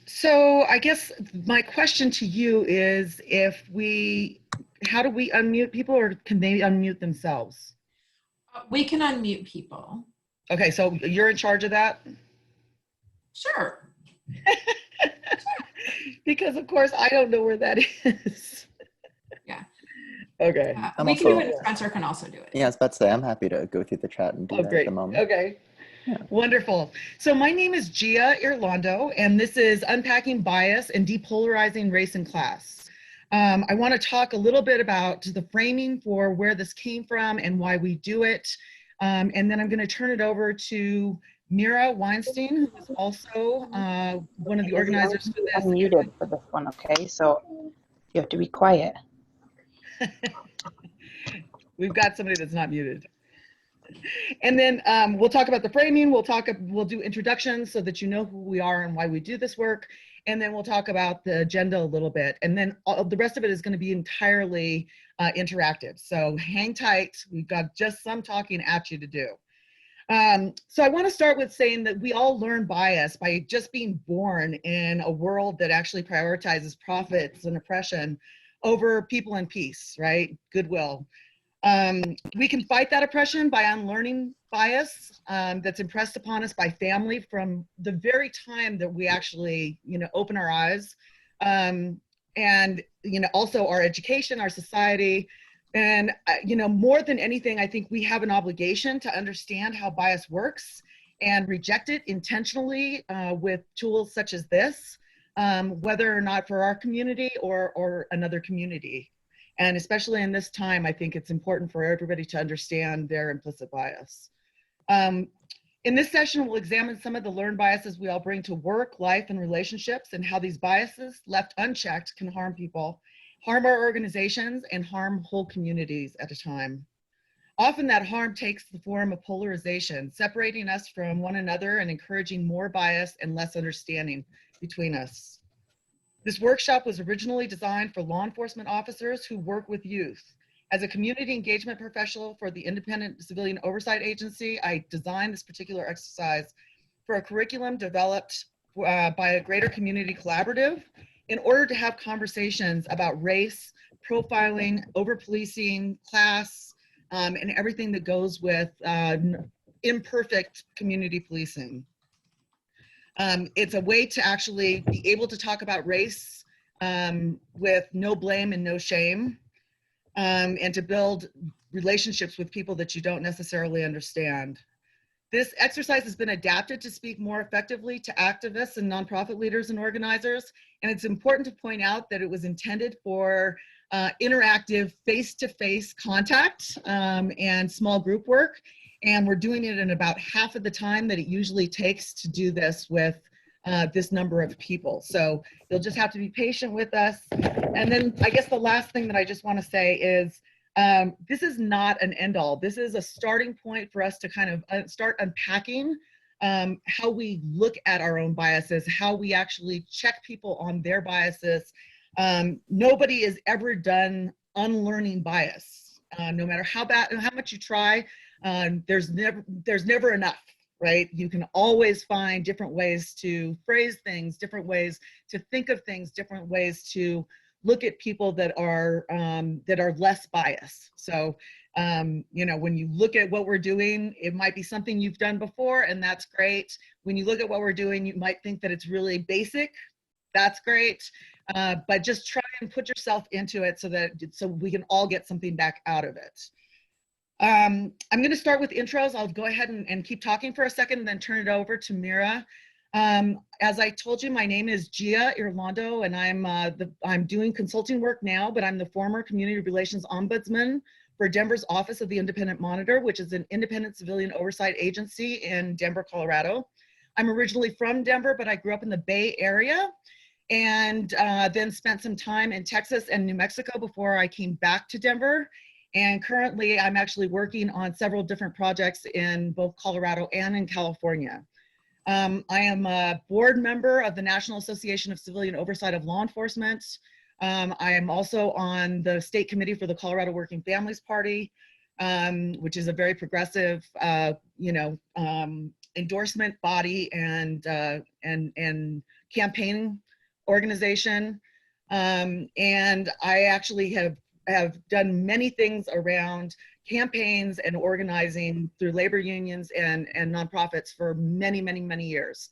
So I guess my question to you is how do we unmute people, or can they unmute themselves? We can unmute people. Okay, so you're in charge of that? Sure. Because of course I don't know where that is. Yeah. Okay. We can do it, Spencer can also do it. Yeah, I was about to say, I'm happy to go through the chat and do that Great. at the moment. Okay. Yeah. Wonderful. So my name is Gia Irlando, and this is Unpacking Bias and Depolarizing Race and Class. I want to talk a little bit about the framing for where this came from and why we do it. And then I'm going to turn it over to Mira Weinstein, who is also one of the organizers for this. Unmuted for this one, okay? So you have to be quiet. We've got somebody that's not muted. And then we'll talk about the framing. We'll do introductions so that you know who we are and why we do this work. And then we'll talk about the agenda a little bit. And then the rest of it is going to be entirely interactive. So hang tight. We've got just some talking at you to do. So I want to start with saying that we all learn bias by just being born in a world that actually prioritizes profits and oppression over people and peace, right? Goodwill. We can fight that oppression by unlearning bias that's impressed upon us by family from the very time that we actually, open our eyes. And, also our education, our society. And, more than anything, I think we have an obligation to understand how bias works and reject it intentionally with tools such as this, whether or not for our community or another community. And especially in this time, I think it's important for everybody to understand their implicit bias. In this session, we'll examine some of the learned biases we all bring to work, life, and relationships, and how these biases, left unchecked, can harm people, harm our organizations, and harm whole communities at a time. Often that harm takes the form of polarization, separating us from one another and encouraging more bias and less understanding between us. This workshop was originally designed for law enforcement officers who work with youth. As a community engagement professional for the Independent Civilian Oversight Agency, I designed this particular exercise for a curriculum developed by a greater community collaborative in order to have conversations about race, profiling, over-policing, class, and everything that goes with imperfect community policing. It's a way to actually be able to talk about race with no blame and no shame, and to build relationships with people that you don't necessarily understand. This exercise has been adapted to speak more effectively to activists and nonprofit leaders and organizers, and it's important to point out that it was intended for interactive face-to-face contact and small group work. And we're doing it in about half of the time that it usually takes to do this with this number of people. So you'll just have to be patient with us. And then I guess the last thing that I just want to say is this is not an end all. This is a starting point for us to kind of start unpacking how we look at our own biases, how we actually check people on their biases. Nobody is ever done unlearning bias. No matter how much you try, there's never enough, right? You can always find different ways to phrase things, different ways to think of things, different ways to look at people that are less biased. So, when you look at what we're doing, it might be something you've done before, and that's great. When you look at what we're doing, you might think that it's really basic. That's great. But just try and put yourself into it so we can all get something back out of it. I'm going to start with intros. I'll go ahead and keep talking for a second and then turn it over to Mira. As I told you, my name is Gia Irlando, and I'm doing consulting work now, but I'm the former Community Relations Ombudsman for Denver's Office of the Independent Monitor, which is an independent civilian oversight agency in Denver, Colorado. I'm originally from Denver, but I grew up in the Bay Area and then spent some time in Texas and New Mexico before I came back to Denver. And currently, I'm actually working on several different projects in both Colorado and in California. I am a board member of the National Association of Civilian Oversight of Law Enforcement. I am also on the state committee for the Colorado Working Families Party, which is a very progressive, endorsement body and campaign organization. And I actually have done many things around campaigns and organizing through labor unions and nonprofits for many, many, many years.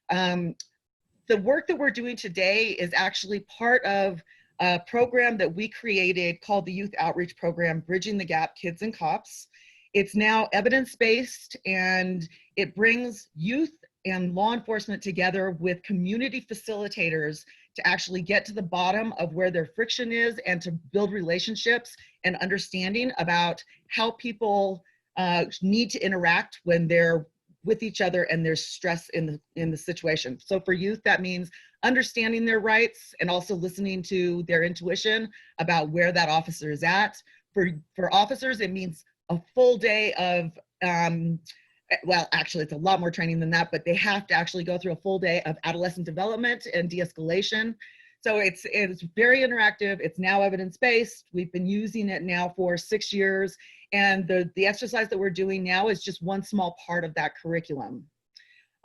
The work that we're doing today is actually part of a program that we created called the Youth Outreach Program, Bridging the Gap, Kids and Cops. It's now evidence-based, and it brings youth and law enforcement together with community facilitators to actually get to the bottom of where their friction is and to build relationships and understanding about how people need to interact when they're with each other and there's stress in the situation. So for youth, that means understanding their rights and also listening to their intuition about where that officer is at. For officers, it means a full day of, well, actually it's a lot more training than that, but they have to actually go through a full day of adolescent development and de-escalation. So it's very interactive. It's now evidence-based. We've been using it now for 6 years. And the exercise that we're doing now is just one small part of that curriculum.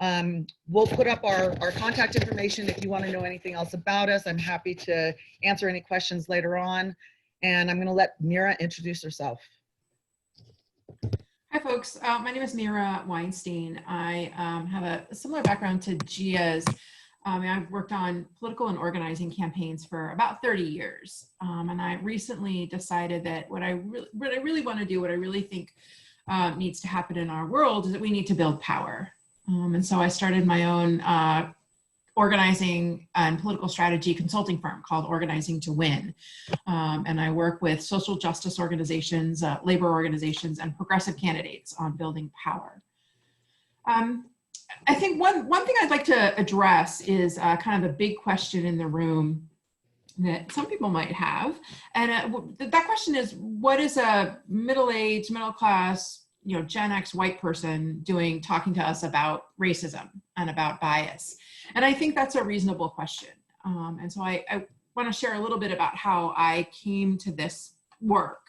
We'll put up our contact information if you want to know anything else about us. I'm happy to answer any questions later on. And I'm going to let Mira introduce herself. Hi, folks. My name is Mira Weinstein. I have a similar background to Gia's. I've worked on political and organizing campaigns for about 30 years. And I recently decided that what I really want to do, what I really think needs to happen in our world is that we need to build power. And so I started my own organizing and political strategy consulting firm called Organizing to Win. And I work with social justice organizations, labor organizations, and progressive candidates on building power. I think one thing I'd like to address is kind of the big question in the room that some people might have. And that question is, what is a middle-aged, middle-class, Gen X white person doing talking to us about racism and about bias? And I think that's a reasonable question. And so I want to share a little bit about how I came to this work.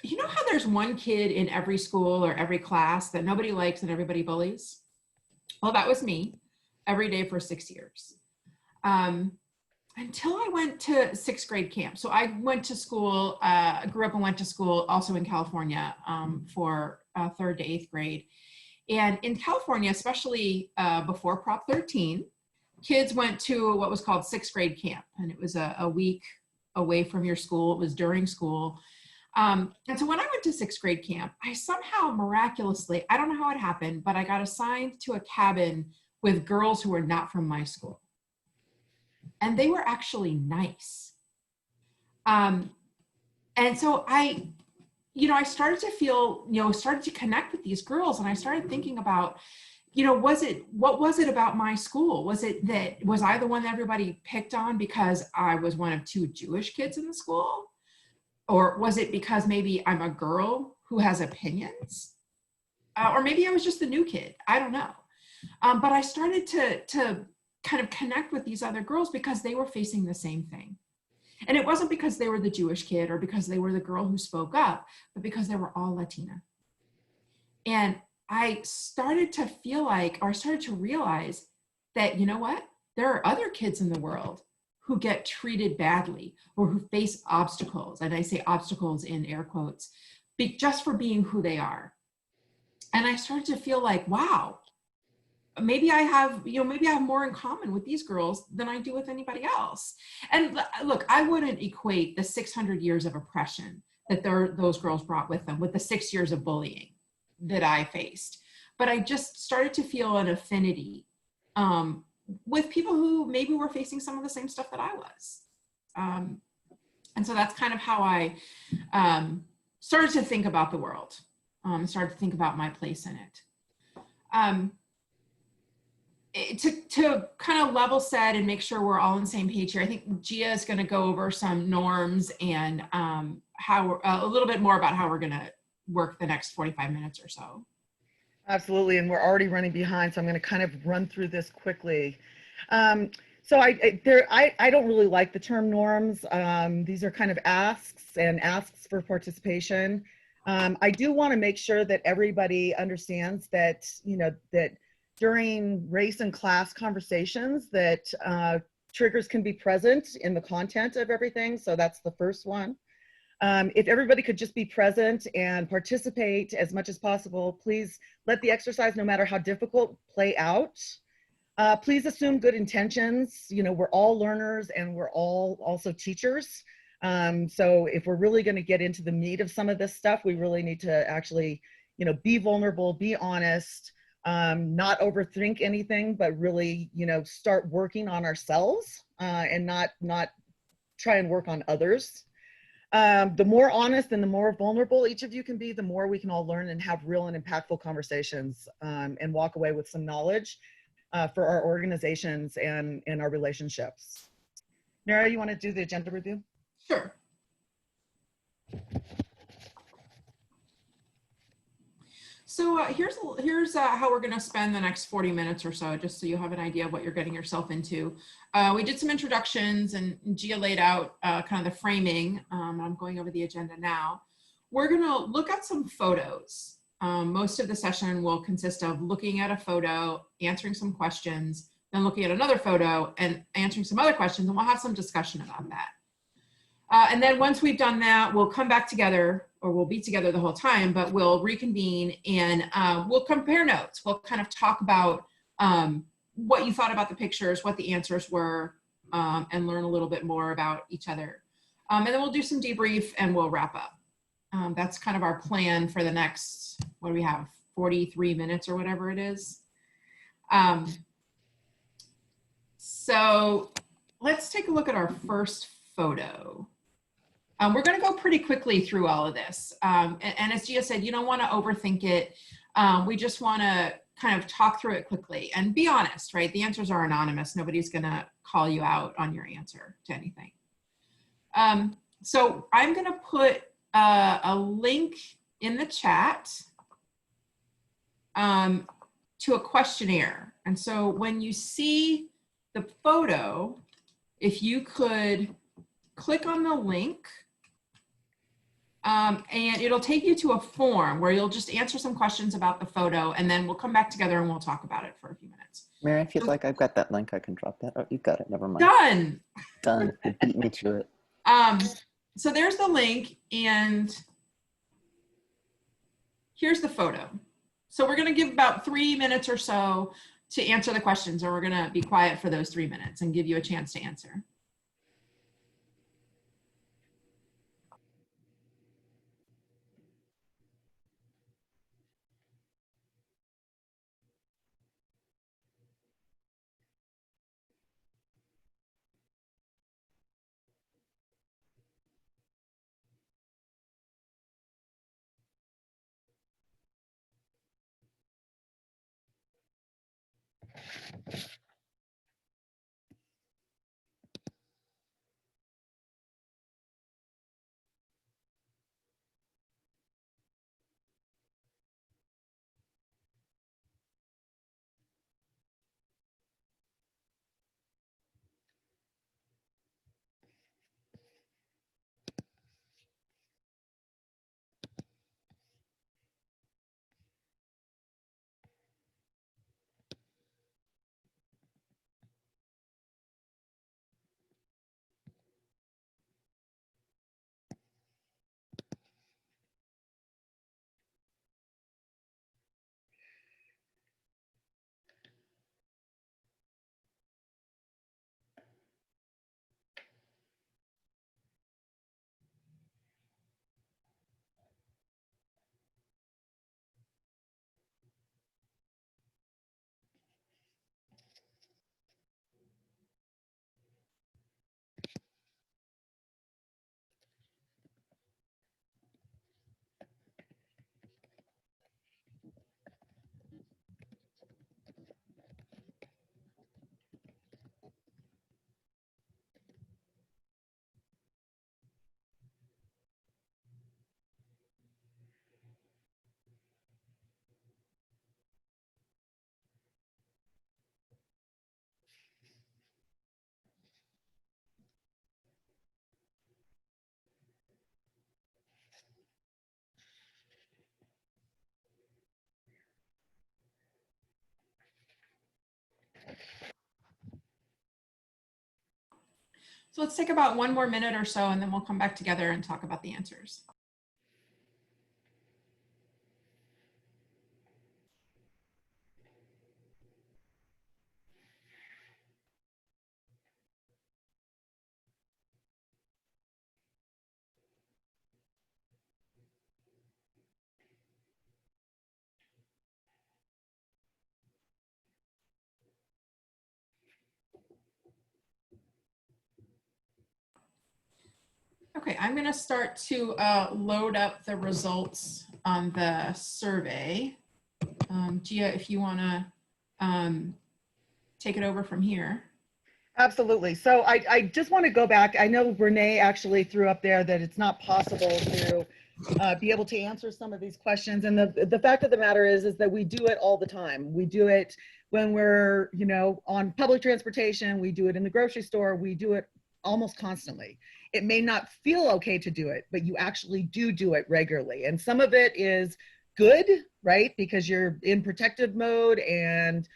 You know how there's one kid in every school or every class that nobody likes and everybody bullies? Well, that was me every day for 6 years. Until I went to 6th grade camp. So I went to school, grew up and went to school also in California for 3rd to 8th grade. And in California, especially before Prop 13, kids went to what was called 6th grade camp. And it was a week away from your school. It was during school. And so when I went to 6th grade camp, I somehow miraculously, I don't know how it happened, but I got assigned to a cabin with girls who were not from my school. And they were actually nice. And so I started to feel, started to connect with these girls, and I started thinking about, what was it about my school? Was I the one that everybody picked on because I was one of 2 Jewish kids in the school? Or was it because maybe I'm a girl who has opinions? Or maybe I was just the new kid, I don't know. But I started to kind of connect with these other girls because they were facing the same thing. And it wasn't because they were the Jewish kid or because they were the girl who spoke up, but because they were all Latina. And I started to feel like, or I started to realize that, you know what? There are other kids in the world who get treated badly or who face obstacles. And I say obstacles in air quotes, just for being who they are. And I started to feel like, wow, maybe I have more in common with these girls than I do with anybody else. And look, I wouldn't equate the 600 years of oppression that those girls brought with them with the 6 years of bullying that I faced. But I just started to feel an affinity with people who maybe were facing some of the same stuff that I was. And so that's kind of how I started to think about the world, started to think about my place in it. To kind of level set and make sure we're all on the same page here, I think Gia is going to go over some norms and how a little bit more about how we're going to work the next 45 minutes or so. Absolutely, and we're already running behind, so I'm going to kind of run through this quickly. So I don't really like the term norms. These are kind of asks for participation. I do want to make sure that everybody understands that, you know, that during race and class conversations that triggers can be present in the content of everything. So that's the first one. If everybody could just be present and participate as much as possible, please let the exercise, no matter how difficult, play out. Please assume good intentions. You know, we're all learners and we're all also teachers. So if we're really going to get into the meat of some of this stuff, we really need to actually, you know, be vulnerable, be honest, not overthink anything, but really, you know, start working on ourselves and not try and work on others. The more honest and the more vulnerable each of you can be, the more we can all learn and have real and impactful conversations and walk away with some knowledge for our organizations and our relationships. Mira, you want to do the agenda review? Sure. So here's how we're going to spend the next 40 minutes or so, just so you have an idea of what you're getting yourself into. We did some introductions and Gia laid out kind of the framing. I'm going over the agenda now. We're going to look at some photos. Most of the session will consist of looking at a photo, answering some questions, then looking at another photo and answering some other questions, and we'll have some discussion about that. And then once we've done that, we'll come back together, or we'll be together the whole time, but we'll reconvene and we'll compare notes. We'll kind of talk about what you thought about the pictures, what the answers were, and learn a little bit more about each other. And then we'll do some debrief and we'll wrap up. That's kind of our plan for the next, what do we have, 43 minutes or whatever it is. So let's take a look at our first photo. We're going to go pretty quickly through all of this. And as Gia said, you don't want to overthink it. We just want to kind of talk through it quickly and be honest, right? The answers are anonymous. Nobody's going to call you out on your answer to anything. So I'm going to put a link in the chat to a questionnaire. And so when you see the photo, if you could click on the link, and it'll take you to a form where you'll just answer some questions about the photo, and then we'll come back together and we'll talk about it for a few minutes. Mary, if you'd like, I've got that link. I can drop that. Oh, you got it. Never mind. Done. Done. You beat me to it. So there's the link, and here's the photo. So we're going to give about 3 minutes or so to answer the questions, or we're going to be quiet for those 3 minutes and give you a chance to answer. So let's take about 1 more minute or so, and then we'll come back together and talk about the answers. Okay, I'm going to start to load up the results on the survey. Gia, if you want to take it over from here. Absolutely. So I just want to go back. I know Renee actually threw up there that it's not possible to be able to answer some of these questions. And the fact of the matter is that we do it all the time. We do it when we're, you know, on public transportation. We do it in the grocery store. We do it almost constantly. It may not feel okay to do it, but you actually do it regularly. And some of it is good, right? Because you're in protective mode and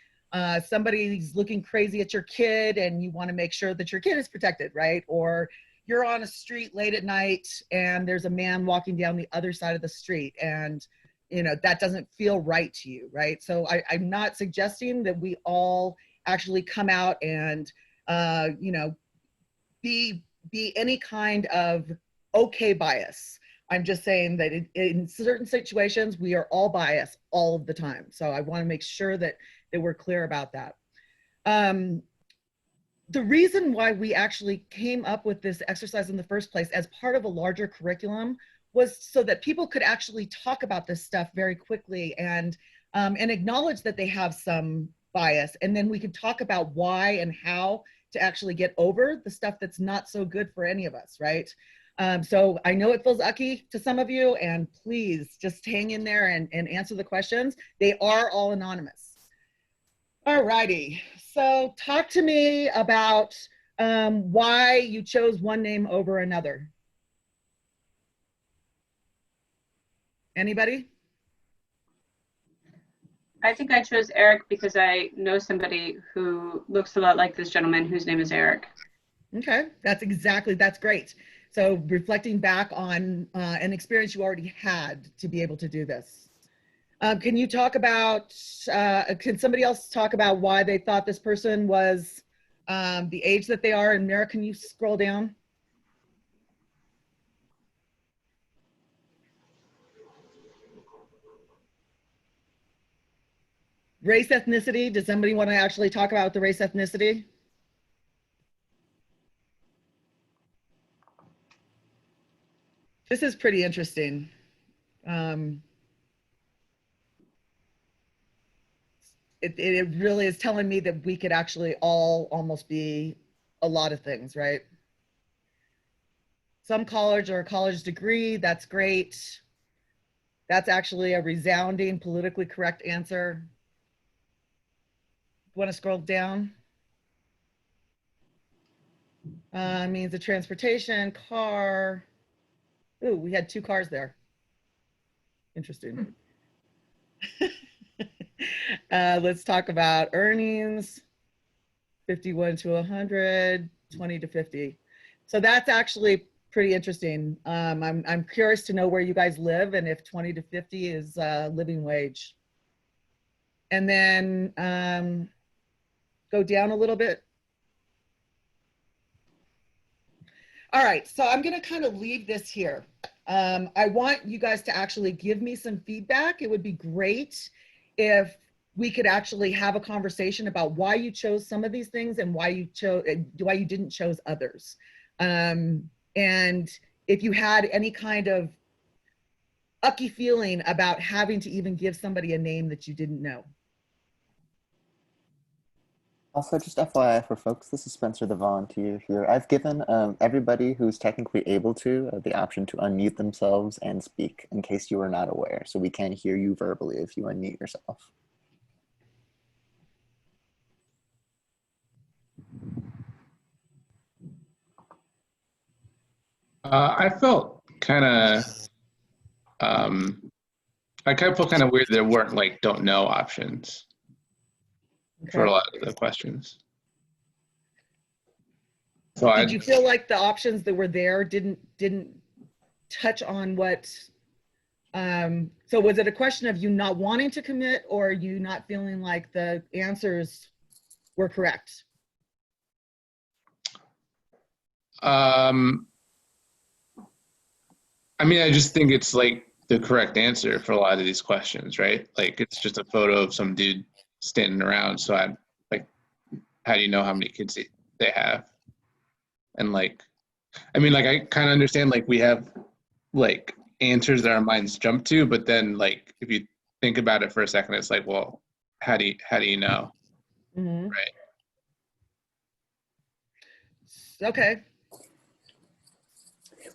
somebody's looking crazy at your kid and you want to make sure that your kid is protected, right? Or you're on a street late at night and there's a man walking down the other side of the street and, you know, that doesn't feel right to you, right? So I'm not suggesting that we all actually come out and, you know, be any kind of okay bias. I'm just saying that in certain situations, we are all biased all of the time. So I want to make sure that we're clear about that. The reason why we actually came up with this exercise in the first place as part of a larger curriculum was so that people could actually talk about this stuff very quickly and acknowledge that they have some bias. And then we could talk about why and how to actually get over the stuff that's not so good for any of us, right? So I know it feels ucky to some of you, and please just hang in there and answer the questions. They are all anonymous. All righty, so talk to me about why you chose one name over another. Anybody? I think I chose Eric because I know somebody who looks a lot like this gentleman whose name is Eric. Okay, that's great. So reflecting back on an experience you already had to be able to do this. Can you talk about, can somebody else talk about why they thought this person was the age that they are? And Mira, can you scroll down? Race, ethnicity. Does somebody want to actually talk about the race, ethnicity? This is pretty interesting. It really is telling me that we could actually all almost be a lot of things, right? Some college or a college degree, that's great. That's actually a resounding politically correct answer. Want to scroll down? Means of transportation, car. Ooh, we had 2 cars there. Interesting. Let's talk about earnings. 51 to 100, 20 to 50. So that's actually pretty interesting. I'm curious to know where you guys live and if 20 to 50 is living wage. And then go down a little bit. All right, so I'm gonna kind of leave this here. I want you guys to actually give me some feedback. It would be great if we could actually have a conversation about why you chose some of these things and why you didn't chose others. And if you had any kind of ucky feeling about having to even give somebody a name that you didn't know. Also, just FYI for folks, this is Spencer, the volunteer here. I've given everybody who's technically able to the option to unmute themselves and speak in case you are not aware. So we can hear you verbally if you unmute yourself. I felt kind of, I kind of felt kind of weird there weren't like don't know options for a lot of the questions. So Did you feel like the options that were there didn't touch on what, so was it a question of you not wanting to commit, or you not feeling like the answers were correct? I mean, I just think it's like the correct answer for a lot of these questions, right? Like it's just a photo of some dude standing around. So I'm like, how do you know how many kids they have? And like, I mean, like I kind of understand like we have like answers that our minds jump to, but then like if you think about it for a second, it's like, well, how do you know? Mm-hmm. Right. Okay.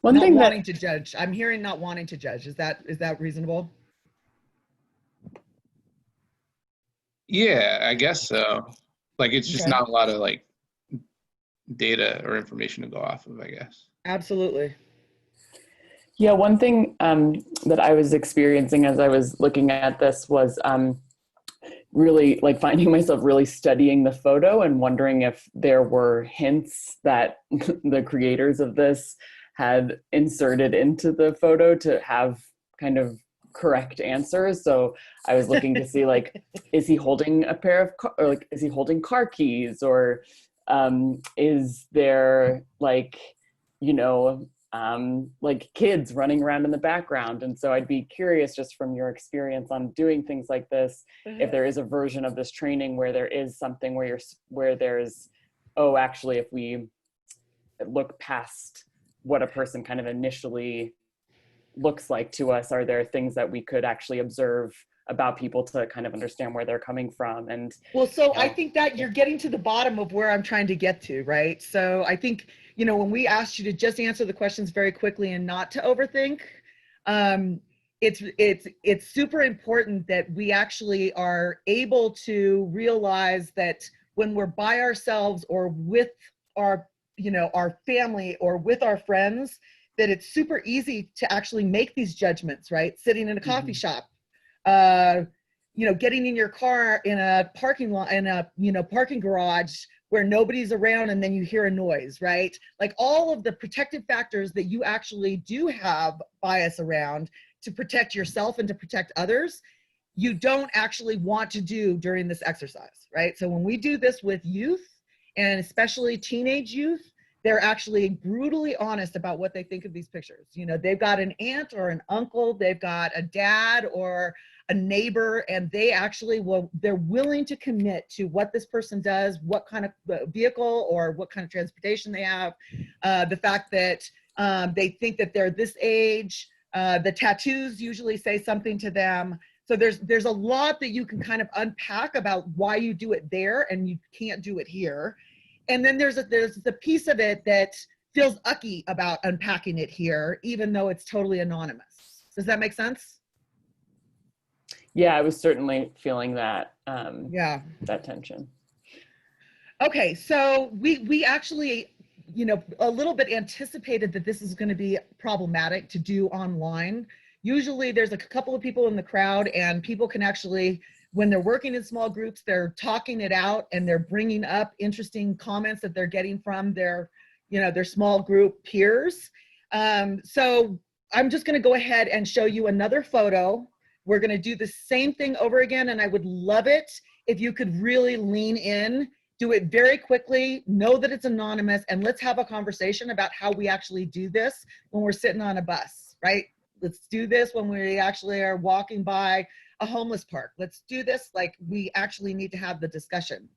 One Not thing wanting that to judge. I'm hearing not wanting to judge. Is that reasonable? Yeah, I guess so. Like it's just Okay. not a lot of like data or information to go off of, I guess. Absolutely. Yeah, one thing that I was experiencing as I was looking at this was really like finding myself really studying the photo and wondering if there were hints that the creators of this had inserted into the photo to have kind of correct answers. So I was looking to see like, is he holding a pair of or like, is he holding car keys, or is there like, you know, like kids running around in the background. And so I'd be curious, just from your experience on doing things like this, if there is a version of this training where there is something where there's, oh, actually, if we look past what a person kind of initially looks like to us, are there things that we could actually observe about people to kind of understand where they're coming from? And well, so I think that you're getting to the bottom of where I'm trying to get to, right? So I think, you know, when we asked you to just answer the questions very quickly and not to overthink, it's super important that we actually are able to realize that when we're by ourselves or with our, you know, our family or with our friends, that it's super easy to actually make these judgments, right? Sitting in a coffee shop, you know, getting in your car in a parking lot, in a, you know, parking garage where nobody's around, and then you hear a noise, right? Like all of the protective factors that you actually do have bias around to protect yourself and to protect others, you don't actually want to do during this exercise, right? So when we do this with youth, and especially teenage youth, they're actually brutally honest about what they think of these pictures. You know, they've got an aunt or an uncle, they've got a dad or a neighbor, and they actually they're willing to commit to what this person does, what kind of vehicle or what kind of transportation they have, the fact that they think that they're this age, the tattoos usually say something to them. So there's a lot that you can kind of unpack about why you do it there and you can't do it here. And then there's the piece of it that feels ucky about unpacking it here, even though it's totally anonymous. Does that make sense? yeah, I was certainly feeling that, Yeah. that tension. Okay, so we actually, you know, a little bit anticipated that this is going to be problematic to do online. Usually there's a couple of people in the crowd, and people can actually, when they're working in small groups, they're talking it out and they're bringing up interesting comments that they're getting from their, you know, their small group peers. So I'm just going to go ahead and show you another photo. We're going to do the same thing over again, and I would love it if you could really lean in, do it very quickly, know that it's anonymous, and let's have a conversation about how we actually do this when we're sitting on a bus, right? Let's do this when we actually are walking by a homeless park. Let's do this like we actually need to have the discussion.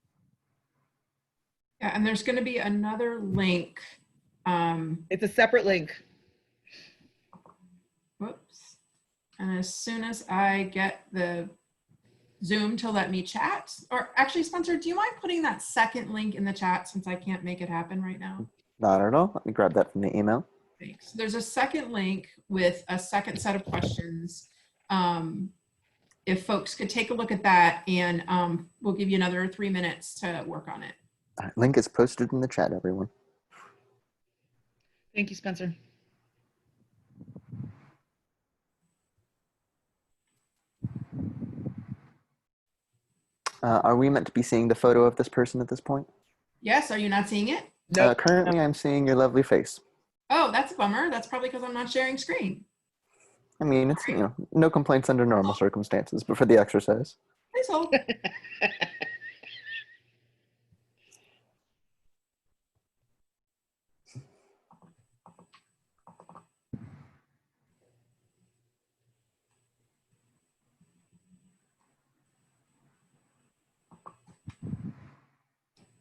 Yeah, and there's going to be another link. It's a separate link. Whoops. And as soon as I get the Zoom to let me chat, or actually, Spencer, do you mind putting that second link in the chat since I can't make it happen right now? Not at all. Let me grab that from the email. Thanks. There's a second link with a second set of questions. If folks could take a look at that, and we'll give you another 3 minutes to work on it. All right, link is posted in the chat, everyone. Thank you, Spencer. Are we meant to be seeing the photo of this person at this point? Yes, are you not seeing it? Nope. Currently, I'm seeing your lovely face. Oh, that's a bummer. That's probably because I'm not sharing screen. I mean, it's, no complaints under normal circumstances, but for the exercise. Please hold.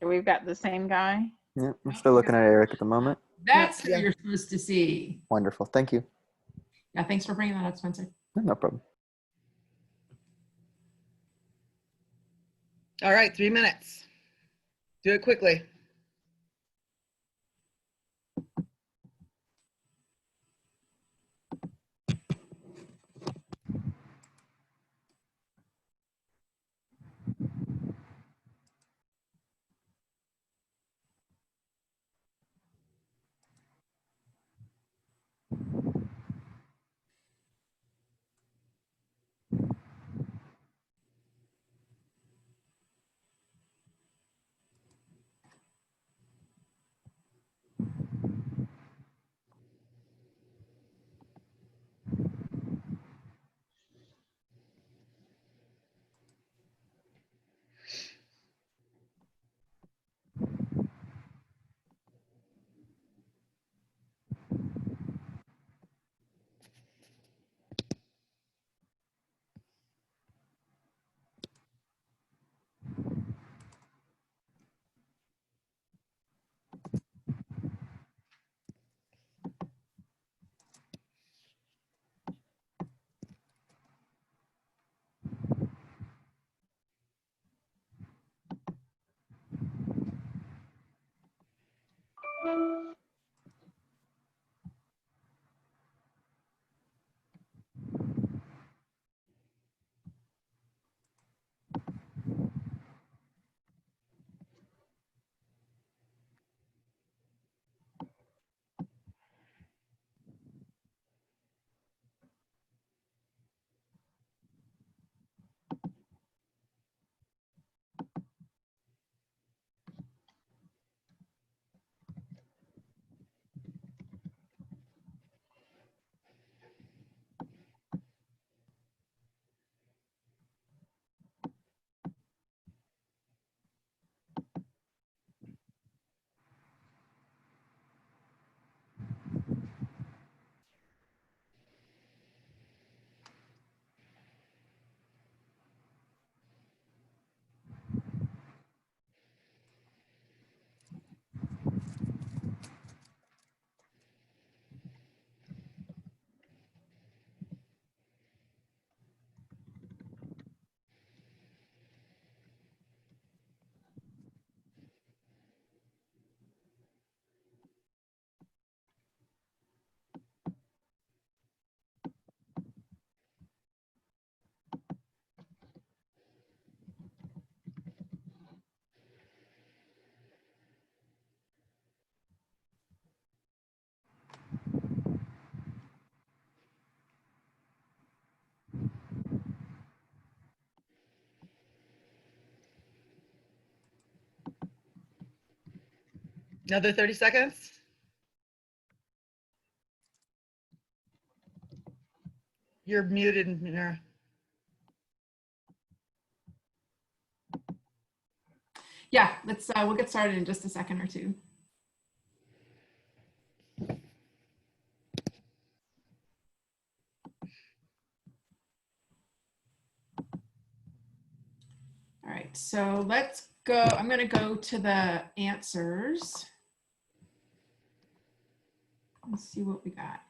We've got the same guy. Yeah, I'm still looking at Eric at the moment. That's who Yeah. you're supposed to see. Wonderful. Thank you. Yeah, thanks for bringing that up, Spencer. No problem. All right, 3 minutes. Do it quickly. Another 30 seconds. You're muted, Mira. Yeah, let's we'll get started in just a second or two. All right, so let's go. I'm going to go to the answers. Let's see what we got.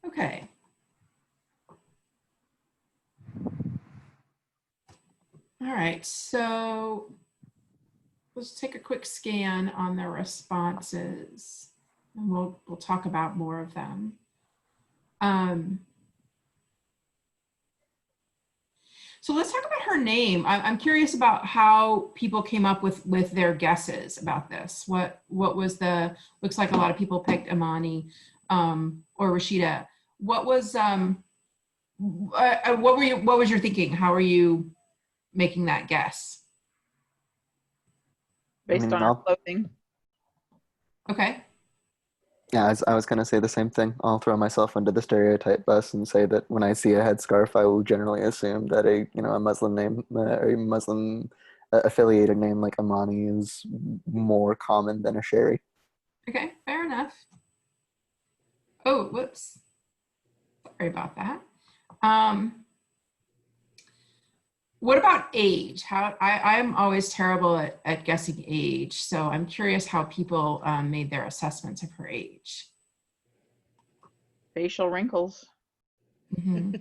Okay. All right, so let's take a quick scan on the responses, and we'll talk about more of them. So let's talk about her name. I'm curious about how people came up with their guesses about this. What was the, looks like a lot of people picked Imani or Rashida. What was what was your thinking? How are you making that guess? Based on her clothing. Okay. Yeah, I was going to say the same thing. I'll throw myself under the stereotype bus and say that when I see a headscarf, I will generally assume that a Muslim name or a Muslim affiliated name like Amani is more common than a Sherry. Okay, fair enough. Oh, whoops. Sorry about that. What about age? I'm always terrible at guessing age, so I'm curious how people made their assessments of her age. Facial wrinkles. Mm-hmm.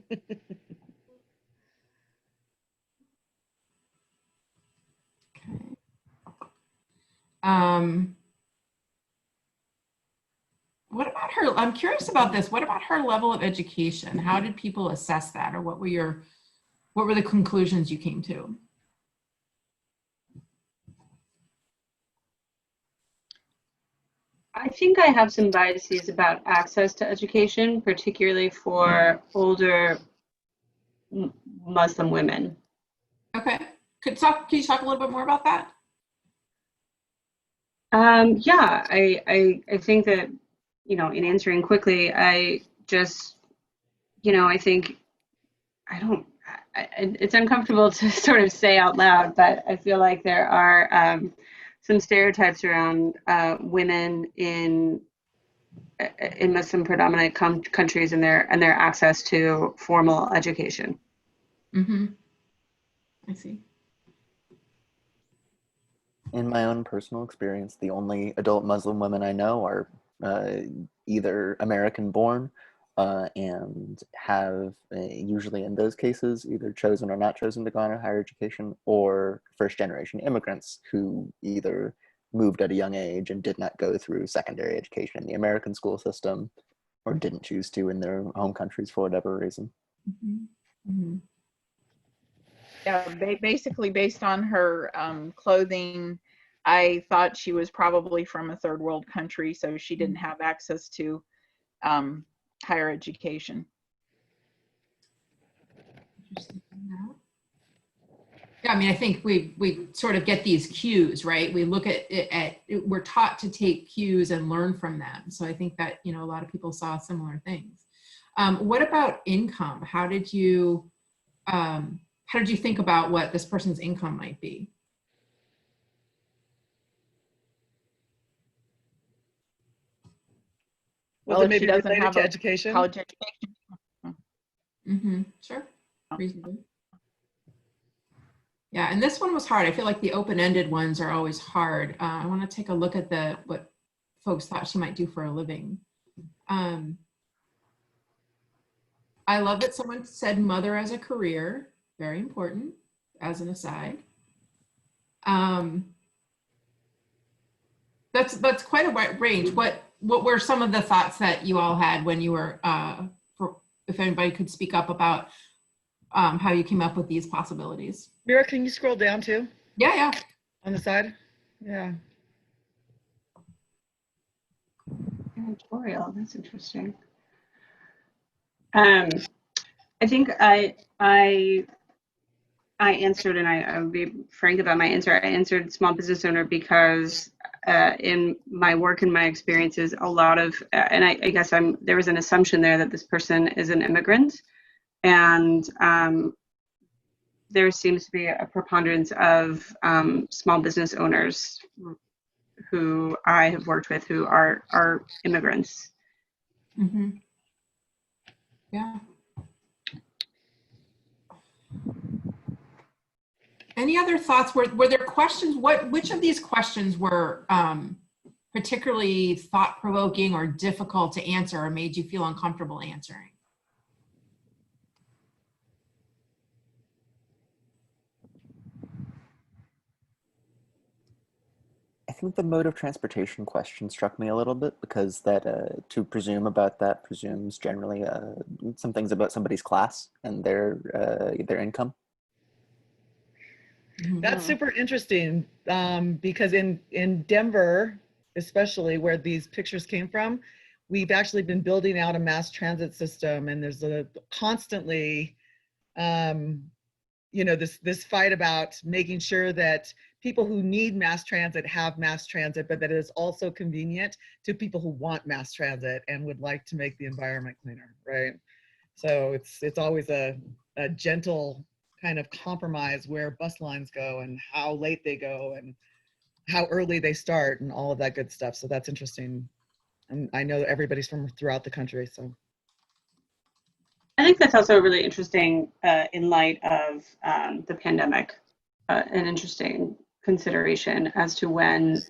Okay. What about her? I'm curious about this. What about her level of education? How did people assess that, or what were the conclusions you came to? I think I have some biases about access to education, particularly for older Muslim women. Okay. Can you talk a little bit more about that? Yeah, I think that, in answering quickly, I just, I think it's uncomfortable to sort of say out loud, but I feel like there are some stereotypes around women in Muslim predominant countries and their access to formal education. Mm-hmm. I see. In my own personal experience, the only adult Muslim women I know are either American born and have, usually in those cases, either chosen or not chosen to go on a higher education, or first generation immigrants who either moved at a young age and did not go through secondary education in the American school system, or didn't choose to in their home countries for whatever reason. Mm-hmm. Mm-hmm. Yeah, basically based on her clothing, I thought she was probably from a third world country, so she didn't have access to higher education. Yeah, I mean, I think we sort of get these cues, right? We look at we're taught to take cues and learn from them. So I think that, a lot of people saw similar things. What about income? How did you think about what this person's income might be? Well, maybe she doesn't have education. College education. Mm-hmm. Sure, reasonably. Yeah, and this one was hard. I feel like the open-ended ones are always hard. I want to take a look at what folks thought she might do for a living. I love that someone said mother as a career. Very important, as an aside. That's quite a wide range. What were some of the thoughts that you all had when you were, if anybody could speak up about how you came up with these possibilities? Mira, can you scroll down too? Yeah. On the side? Yeah. Editorial, that's interesting. I think I answered, and I'll be frank about my answer. I answered small business owner because in my work and my experiences, a lot of, and I guess there was an assumption there that this person is an immigrant, and there seems to be a preponderance of small business owners who I have worked with who are immigrants. Mm-hmm. Yeah. Any other thoughts? Were there questions? Which of these questions were particularly thought-provoking or difficult to answer, or made you feel uncomfortable answering? I think the mode of transportation question struck me a little bit, because that to presume about that presumes generally some things about somebody's class and their income. That's super interesting, because in Denver, especially where these pictures came from, we've actually been building out a mass transit system, and there's a constantly, you know, this fight about making sure that people who need mass transit have mass transit, but that it is also convenient to people who want mass transit and would like to make the environment cleaner, right? So it's always a gentle kind of compromise where bus lines go and how late they go and how early they start and all of that good stuff. So that's interesting. And I know that everybody's from throughout the country, so. I think that's also really interesting in light of the pandemic, an interesting consideration as to when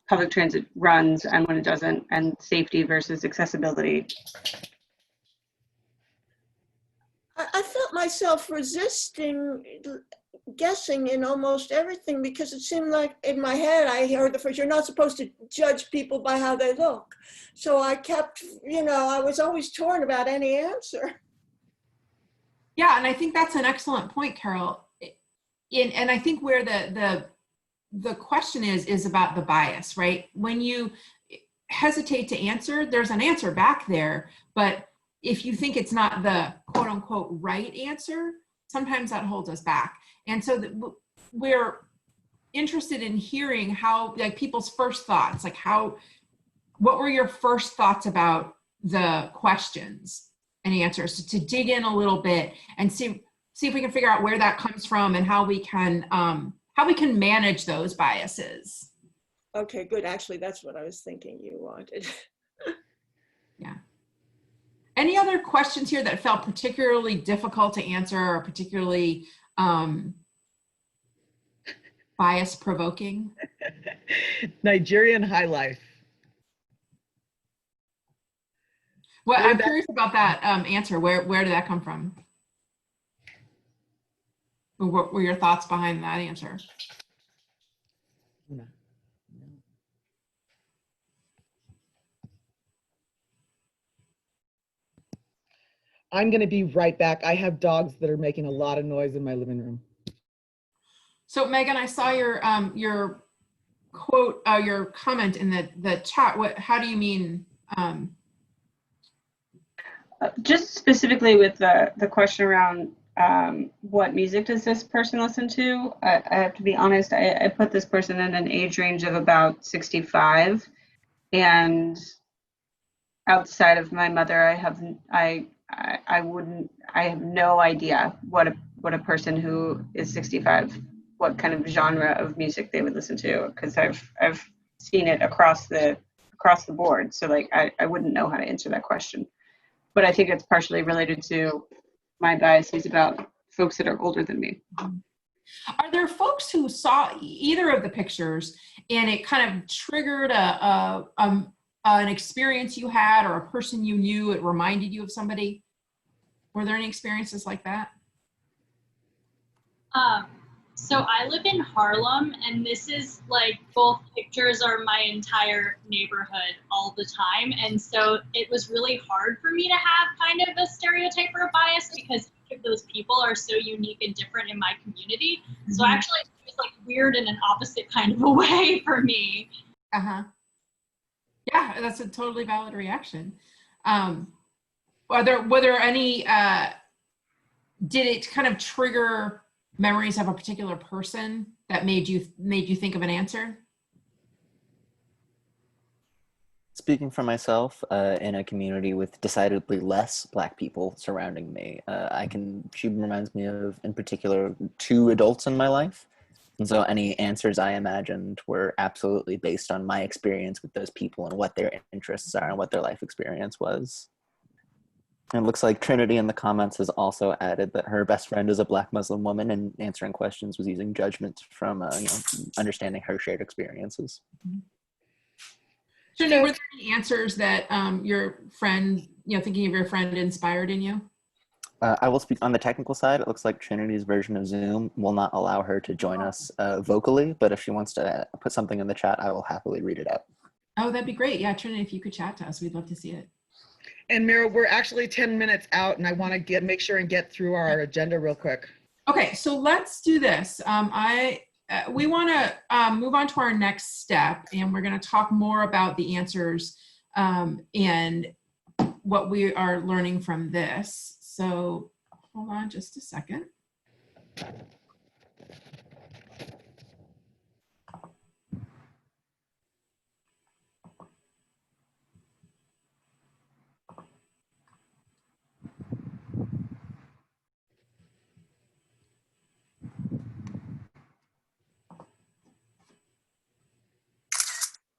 public transit runs and when it doesn't, and safety versus accessibility. I felt myself resisting guessing in almost everything because it seemed like in my head I heard the phrase, you're not supposed to judge people by how they look. So I kept, you know, I was always torn about any answer. Yeah, and I think that's an excellent point, Carol. And I think where the question is about the bias, right? When you hesitate to answer, there's an answer back there, but if you think it's not the quote unquote right answer, sometimes that holds us back. And so we're interested in hearing how, like, people's first thoughts, like what were your first thoughts about the questions and answers, to dig in a little bit and see if we can figure out where that comes from and how we can manage those biases. Okay, good. Actually, that's what I was thinking you wanted. Yeah. Any other questions here that felt particularly difficult to answer or particularly bias provoking? Nigerian high life. Well, I'm curious about that answer. Where did that come from? What were your thoughts behind that answer? I'm going to be right back. I have dogs that are making a lot of noise in my living room. So Megan, I saw your quote, your comment in the chat. How do you mean? Just specifically with the question around what music does this person listen to? I have to be honest, I put this person in an age range of about 65, and outside of my mother, I have no idea what a person who is 65, what kind of genre of music they would listen to, because I've seen it across the board. So like I wouldn't know how to answer that question. But I think it's partially related to my biases about folks that are older than me. Are there folks who saw either of the pictures and it kind of triggered an experience you had or a person you knew, it reminded you of somebody? Were there any experiences like that? So I live in Harlem, and this is like, both pictures are my entire neighborhood all the time. And so it was really hard for me to have kind of a stereotype or a bias because each of those people are so unique and different in my community. Mm-hmm. So actually it was like weird in an opposite kind of a way for me. Uh-huh. Yeah, that's a totally valid reaction. Were there any, did it kind of trigger memories of a particular person that made you think of an answer? Speaking for myself, in a community with decidedly less Black people surrounding me, she reminds me of, in particular, 2 adults in my life. And so any answers I imagined were absolutely based on my experience with those people and what their interests are and what their life experience was. And it looks like Trinity in the comments has also added that her best friend is a Black Muslim woman, and answering questions was using judgment from understanding her shared experiences. Trinity, were there any answers that your friend, thinking of your friend, inspired in you? I will speak on the technical side. It looks like Trinity's version of Zoom will not allow her to join us vocally, but if she wants to put something in the chat, I will happily read it out. Oh, that'd be great. Yeah, Trinity, if you could chat to us, we'd love to see it. And Mira, we're actually 10 minutes out, and I want to make sure and get through our agenda real quick. Okay, so let's do this. We want to move on to our next step, and we're going to talk more about the answers and what we are learning from this. So hold on just a second.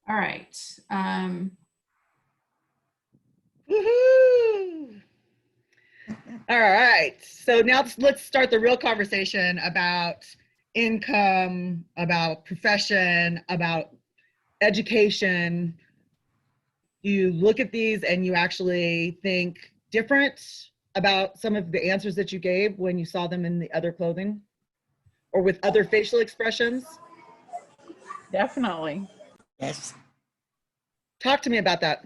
All right. Woohoo! All right. So now let's start the real conversation about income, about profession, about education. You look at these and you actually think different about some of the answers that you gave when you saw them in the other clothing or with other facial expressions? Definitely. Yes. Talk to me about that.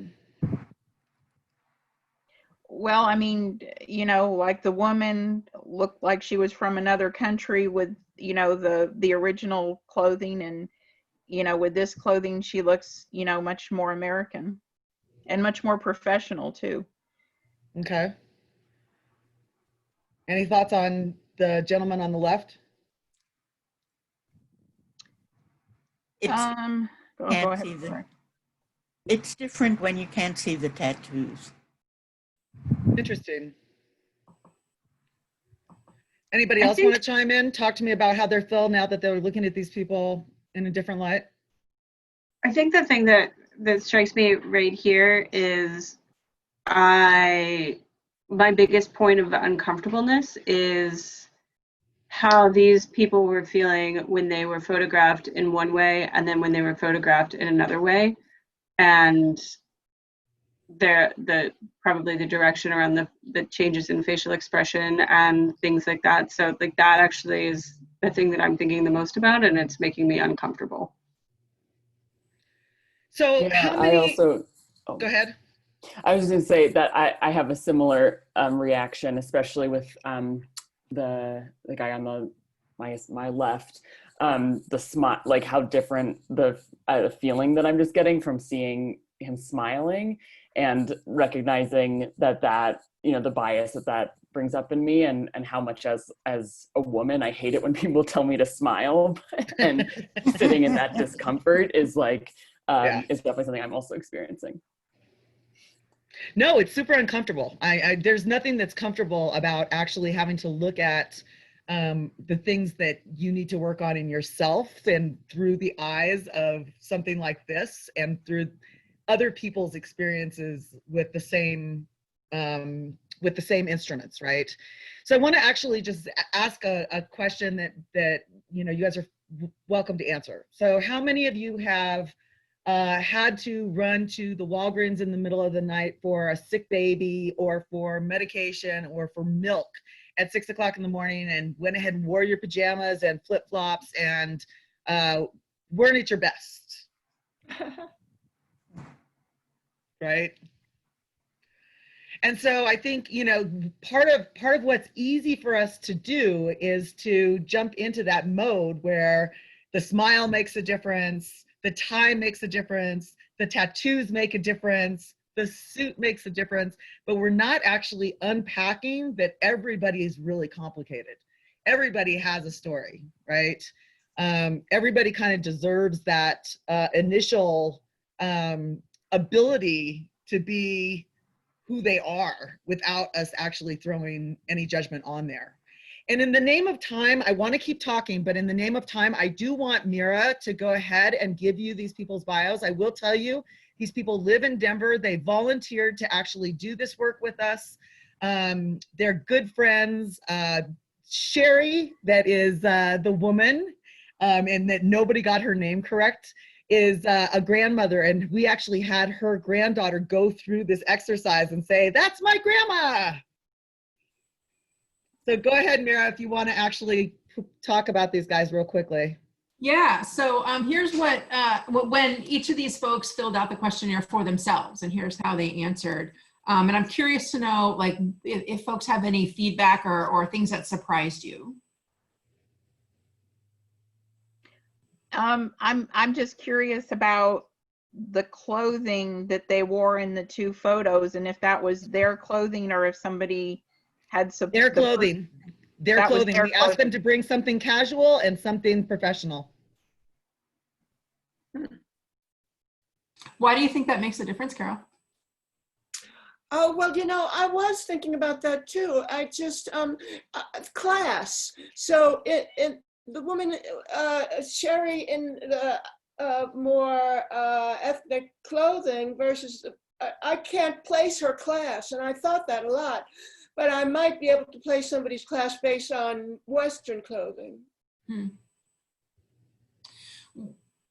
Well, I mean, you know, like the woman looked like she was from another country with, you know, the original clothing, and, you know, with this clothing, she looks, you know, much more American and much more professional too. Okay. Any thoughts on the gentleman on the left? It's, Go can't ahead. see the, Sorry. it's different when you can't see the tattoos. Interesting. Anybody else want to chime in? Talk to me about how they feel now that they're looking at these people in a different light. I think the thing that strikes me right here is my biggest point of uncomfortableness is how these people were feeling when they were photographed in one way and then when they were photographed in another way, and probably the direction around the changes in facial expression and things like that. So like that actually is the thing that I'm thinking the most about, and it's making me uncomfortable. So Yeah, how many, I also, go ahead. I was going to say that I have a similar reaction, especially with the guy on my left, the smile, like how different the feeling that I'm just getting from seeing him smiling and recognizing that you know, the bias that brings up in me, and how much as a woman I hate it when people tell me to smile, and sitting in that discomfort is like is definitely something I'm also experiencing. No, it's super uncomfortable. There's nothing that's comfortable about actually having to look at the things that you need to work on in yourself and through the eyes of something like this and through other people's experiences with the same instruments, right? So I want to actually just ask a question that you know, you guys are welcome to answer. So how many of you have had to run to the Walgreens in the middle of the night for a sick baby or for medication or for milk at 6 o'clock in the morning and went ahead and wore your pajamas and flip-flops and weren't at your best? Right? And so I think, you know, part of what's easy for us to do is to jump into that mode where the smile makes a difference, the tie makes a difference, the tattoos make a difference, the suit makes a difference, but we're not actually unpacking that everybody is really complicated. Everybody has a story, right? Everybody kind of deserves that initial ability to be who they are without us actually throwing any judgment on there. And in the name of time, I want to keep talking, but in the name of time, I do want Mira to go ahead and give you these people's bios. I will tell you, these people live in Denver. They volunteered to actually do this work with us. They're good friends. Sherry, that is the woman, and that nobody got her name correct, is a grandmother, and we actually had her granddaughter go through this exercise and say, "That's my grandma." So go ahead, Mira, if you want to actually talk about these guys real quickly. Yeah, so here's what when each of these folks filled out the questionnaire for themselves, and here's how they answered. And I'm curious to know, like, if folks have any feedback or things that surprised you. I'm just curious about the clothing that they wore in the two photos, and if that was their clothing or if somebody had Their clothing. Their that was clothing. their We asked them clothing. to bring something casual and something professional. Why do you think that makes a difference, Carol? Oh, well, you know, I was thinking about that too. I just, class. So the woman, Sherry in the more ethnic clothing versus, I can't place her class. And I thought that a lot, but I might be able to place somebody's class based on Western clothing.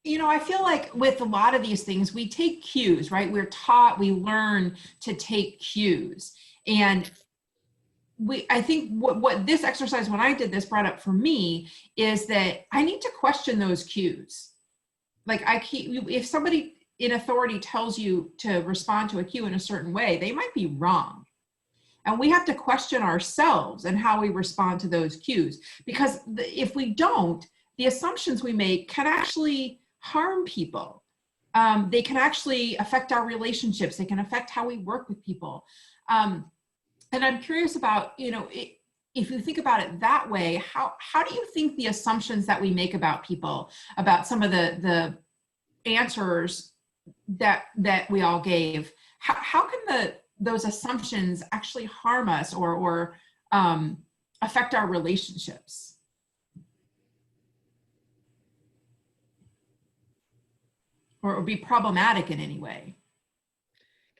You know, I feel like with a lot of these things, we take cues, right? We're taught, we learn to take cues. And I think what this exercise, when I did this, brought up for me is that I need to question those cues. Like if somebody in authority tells you to respond to a cue in a certain way, they might be wrong. And we have to question ourselves and how we respond to those cues. Because if we don't, the assumptions we make can actually harm people. They can actually affect our relationships. They can affect how we work with people. And I'm curious about, you know, if you think about it that way, how do you think the assumptions that we make about people, about some of the answers that we all gave, how can those assumptions actually harm us or affect our relationships? Or be problematic in any way?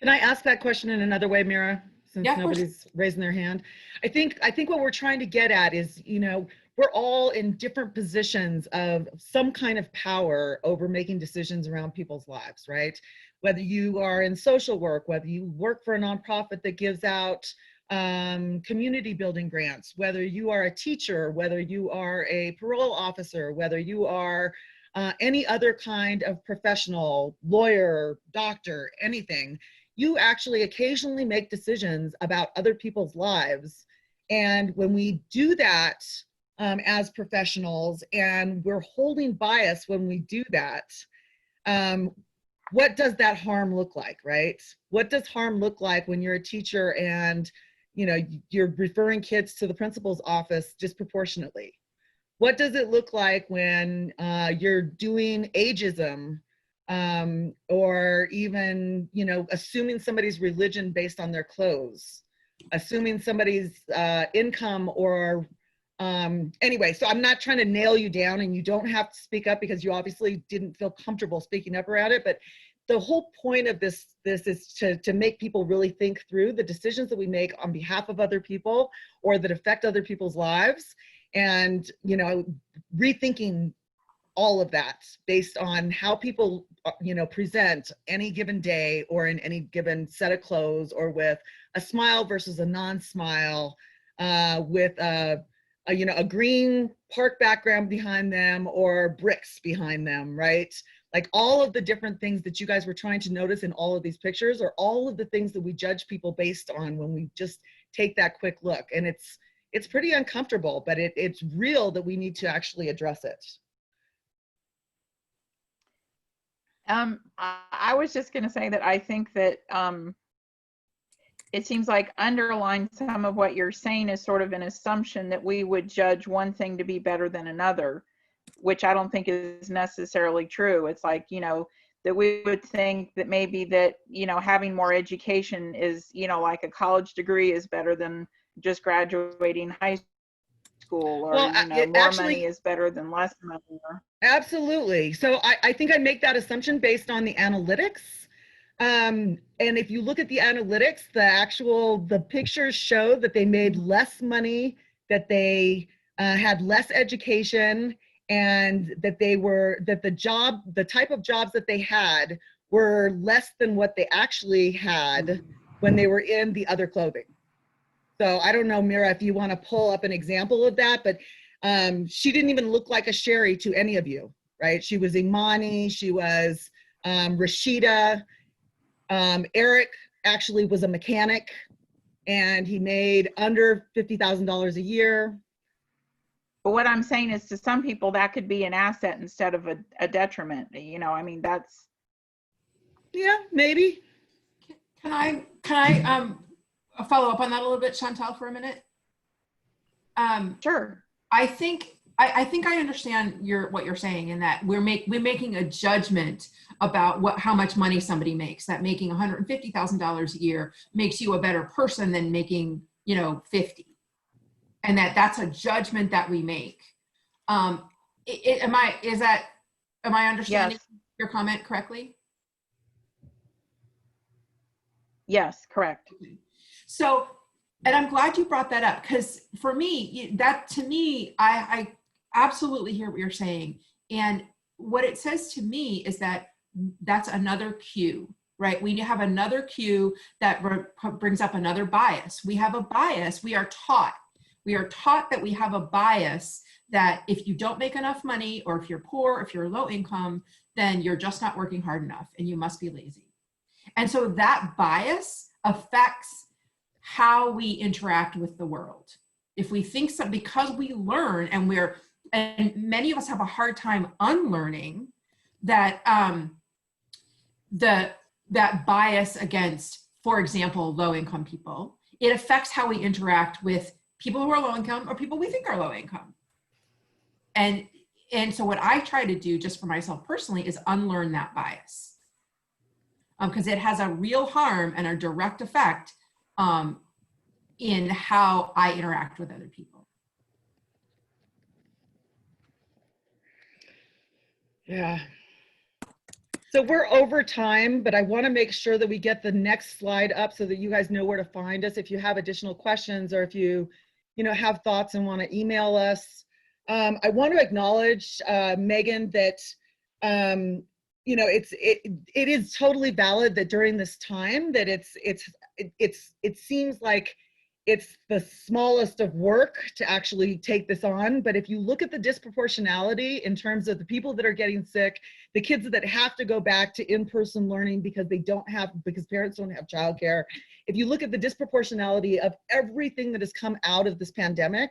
Can I ask that question in another way, Mira? Since Yeah, nobody's raising their hand. I think what we're trying to get at is, you know, we're all in different positions of some kind of power over making decisions around people's lives, right? Whether you are in social work, whether you work for a nonprofit that gives out community building grants, whether you are a teacher, whether you are a parole officer, whether you are any other kind of professional, lawyer, doctor, anything, you actually occasionally make decisions about other people's lives. And when we do that as professionals, and we're holding bias when we do that, what does that harm look like, right? What does harm look like when you're a teacher and, you know, you're referring kids to the principal's office disproportionately? What does it look like when you're doing ageism or even, you know, assuming somebody's religion based on their clothes, assuming somebody's income or anyway, so I'm not trying to nail you down, and you don't have to speak up because you obviously didn't feel comfortable speaking up around it. But the whole point of this is to make people really think through the decisions that we make on behalf of other people or that affect other people's lives. And, you know, rethinking all of that based on how people, you know, present any given day or in any given set of clothes, or with a smile versus a non-smile, with you know, a green park background behind them or bricks behind them, right? Like all of the different things that you guys were trying to notice in all of these pictures are all of the things that we judge people based on when we just take that quick look. And it's pretty uncomfortable, but it's real that we need to actually address it. I was just going to say that I think that it seems like underlying some of what you're saying is sort of an assumption that we would judge one thing to be better than another, which I don't think is necessarily true. It's like, you know, that we would think that maybe that, you know, having more education is, you know, like a college degree is better than just graduating high school, or, well, you know, more actually, money is better than less money. Absolutely. So I think I make that assumption based on the analytics. And if you look at the analytics, the pictures show that they made less money, that they had less education, and that the type of jobs that they had were less than what they actually had when they were in the other clothing. So I don't know, Mira, if you want to pull up an example of that, but she didn't even look like a Sherry to any of you, right? She was Imani, she was Rashida. Eric actually was a mechanic, and he made under $50,000 a year. But what I'm saying is, to some people, that could be an asset instead of a detriment. You know, I mean, that's. Yeah, maybe. Can I follow up on that a little bit, Chantal, for a minute? Sure. I think I understand what you're saying, in that we're making a judgment about how much money somebody makes. That making $150,000 a year makes you a better person than making 50, and that's a judgment that we make. Am I understanding your comment correctly? Yes, correct. So, and I'm glad you brought that up, because for me, I absolutely hear what you're saying. And what it says to me is that that's another cue, right? We have another cue that brings up another bias. We have a bias. We are taught that we have a bias that if you don't make enough money, or if you're poor, if you're low income, then you're just not working hard enough and you must be lazy. And so that bias affects how we interact with the world. If we think so, because we learn, and many of us have a hard time unlearning that, that bias against, for example, low income people, it affects how we interact with people who are low income or people we think are low income. And so what I try to do, just for myself personally, is unlearn that bias. Because it has a real harm and a direct effect in how I interact with other people. Yeah. So we're over time, but I want to make sure that we get the next slide up so that you guys know where to find us if you have additional questions, or if you have thoughts and want to email us. I want to acknowledge, Megan, that it is totally valid that during this time that it seems like it's the smallest of work to actually take this on. But if you look at the disproportionality in terms of the people that are getting sick, the kids that have to go back to in-person learning because parents don't have childcare, if you look at the disproportionality of everything that has come out of this pandemic,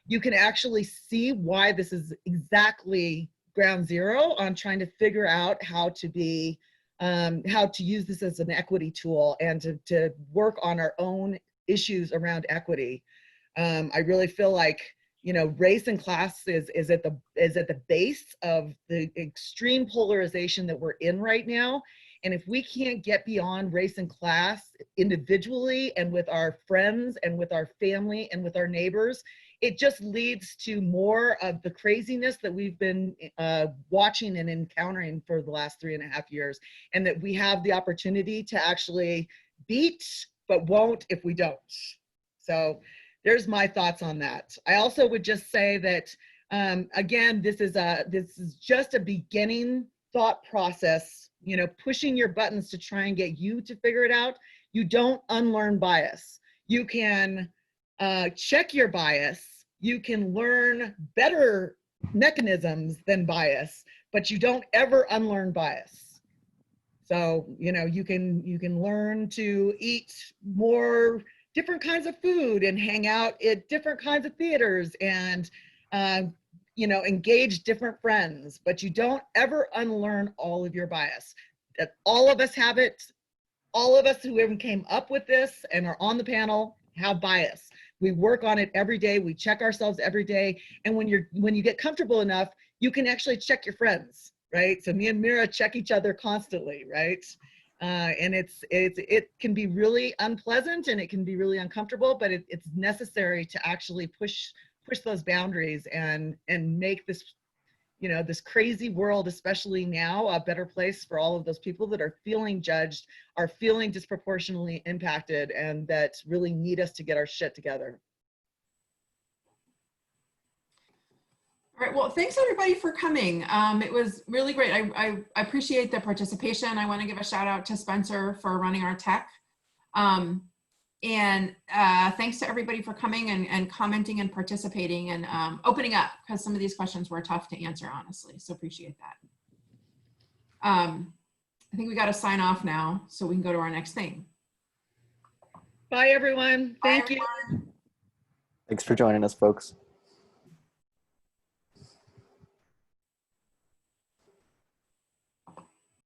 you can actually see why this is exactly ground zero on trying to figure out how to use this as an equity tool and to work on our own issues around equity. I really feel like race and class is at the base of the extreme polarization that we're in right now. And if we can't get beyond race and class individually and with our friends and with our family and with our neighbors, it just leads to more of the craziness that we've been watching and encountering for the last 3.5 years, and that we have the opportunity to actually beat, but won't if we don't. So there's my thoughts on that. I also would just say that, again, this is just a beginning thought process, pushing your buttons to try and get you to figure it out. You don't unlearn bias. You can check your bias. You can learn better mechanisms than bias, but you don't ever unlearn bias. So, you can learn to eat more different kinds of food and hang out at different kinds of theaters and, engage different friends, but you don't ever unlearn all of your bias. That all of us have it. All of us who even came up with this and are on the panel have bias. We work on it every day. We check ourselves every day. And when you get comfortable enough, you can actually check your friends, right? So me and Mira check each other constantly, right? And it can be really unpleasant and it can be really uncomfortable, but it's necessary to actually push those boundaries and make this, this crazy world, especially now, a better place for all of those people that are feeling judged, are feeling disproportionately impacted, and that really need us to get our shit together. All right, well, thanks everybody for coming. It was really great. I appreciate the participation. I want to give a shout out to Spencer for running our tech. And thanks to everybody for coming and commenting and participating and opening up, because some of these questions were tough to answer, honestly. So appreciate that. I think we got to sign off now so we can go to our next thing. Bye, everyone. Thank you. Thanks for joining us, folks.